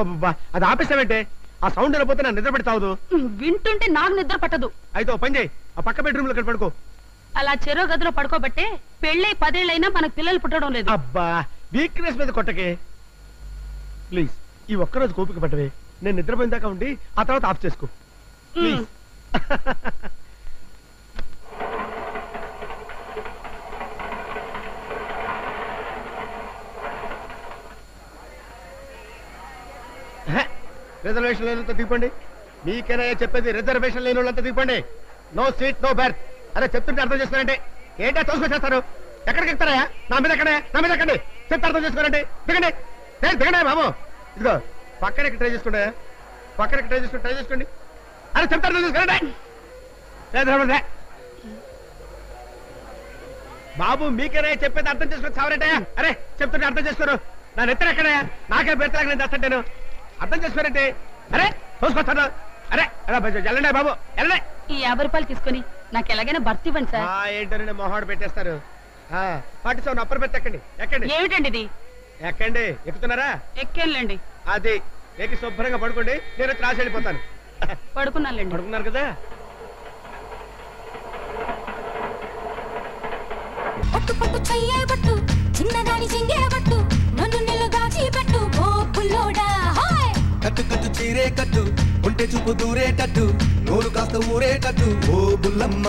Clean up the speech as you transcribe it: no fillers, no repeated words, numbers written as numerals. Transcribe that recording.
అబ్బబ్బా అది ఆపేసావంటే ఆ సౌండ్ వెళ్ళిపోతే నా నిద్ర పెడతావు. వింటుంటే నాకు నిద్ర పట్టదు. అయితే ఓ పని చేయి, ఆ పక్క బెడ్రూమ్ లో పడుకో. అలా చెరో గదిలో పడుకోబట్టే పెళ్ళై 10 ఏళ్ళైనా మనకు పిల్లలు పుట్టడం లేదు. అబ్బా వీక్నెస్ మీద కొట్టకే ప్లీజ్. ఈ ఒక్కరోజు కోపిక పట్టవే, నేను నిద్రపోయిన దాకా ఉండి ఆ తర్వాత ఆఫ్ చేసుకో ప్లీజ్. రిజర్వేషన్ లేనంత దిగిపోండి. మీకేనా చెప్పేది? రిజర్వేషన్ లేని వాళ్ళంతా దిగిపోండి. No seat no berth. అరే చెప్తుంటే అర్థం చేసుకోరండి. ఏంటో తోసుకొచ్చేస్తారు. ఎక్కడికి ఎక్కుతారా? నా మీద ఎక్కడే, నా మీద ఎక్కండి. చెప్తే అర్థం చేసుకోరండి. దిగండి దిగండి బాబు. ఇదిగో పక్కన ట్రై చేసుకోండి, పక్కన ట్రై చేసుకోండి. అరే చెప్తే అర్థం చేసుకోరండి బాబు. మీకేనా చెప్పేది? అర్థం చేసుకొని చావరంటే. అరే చెప్తుంటే అర్థం చేసుకోరు. నా నెత్తరు ఎక్కడా? నాకే బెర్తలాగా నేను చేస్తాను. అర్థం చేసుకోరంటే. అరే తోసుకొస్తాను. అరే వెళ్ళండి బాబు వెళ్ళండి. ఈ 50 రూపాయలు తీసుకుని నాకు ఎలాగైనా భర్తీ ఇవ్వండి సార్. ఏంటో మొహాడు పెట్టేస్తారు. 47 అప్పర్ బెర్త్ ఎక్కండి. ఎక్కండి. ఏమిటండి ఇది? ఎక్కండి. ఎక్కుతున్నారా? ఎక్కేళ్ళండి. అది ఎక్కి శుభ్రంగా పడుకోండి. నేను త్రాసి వెళ్ళిపోతాను. పడుకున్నానండి. పడుకున్నారు కదా. పట్టు పట్టు చెయ్యబట్టు చిన్నదాని చెంగేబట్టు నన్ను నిలుగాచి పెట్టు ఓ పుల్లోడా. హాయ్ కట్టు కట్టు చీరే కట్టు ఉంటే చూపు దూరేటట్టు నోరు కాస్త ఊరేటట్టు ఓ బుల్లమ్మ.